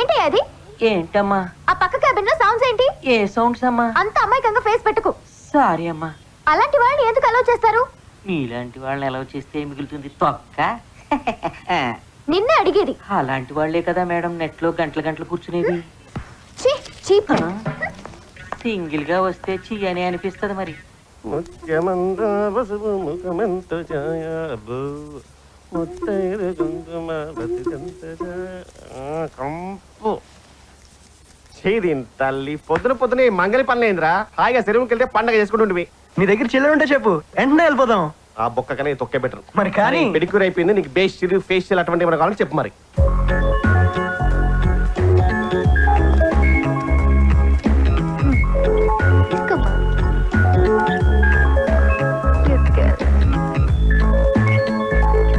ఏంటి అది? ఏంటమ్మా ఆ పక్క క్యాబిన్ లో సౌండ్స్ ఏంటి? ఏ సౌండ్స్ అమ్మా? అంత అమాయకంగా ఫేస్ పెట్టుకు. సారీ అమ్మా. అలాంటి వాళ్ళని ఎందుకు అలౌ చేస్తారు? నీలాంటి వాళ్ళని ఎలా చేస్తే మిగులుతుంది తొక్క. నిన్నే అడిగేది. అలాంటి వాళ్లే కదా మేడం నెట్ లో గంటలు గంటలు కూర్చునేది. సింగిల్ గా వస్తే చెయ్యని అనిపిస్తుంది మరి. తల్లి పొద్దున పొద్దున మంగళి పనులేంద్రా. హాయిగా చెరువుకి వెళ్తే పండగ చేసుకుంటుంటివి. నీ దగ్గర చిల్లర ఉంటే చెప్పు, వెంటనే వెళ్ళిపోదాం. ఆ బొక్క కన్నా తొక్కే బెటర్. మరి కానీ పెడిక్యూర్ అయిపోయింది, నీకు బేస్ ఫేషియల్ అటువంటి ఏమైనా కావాలని చెప్పు మరి.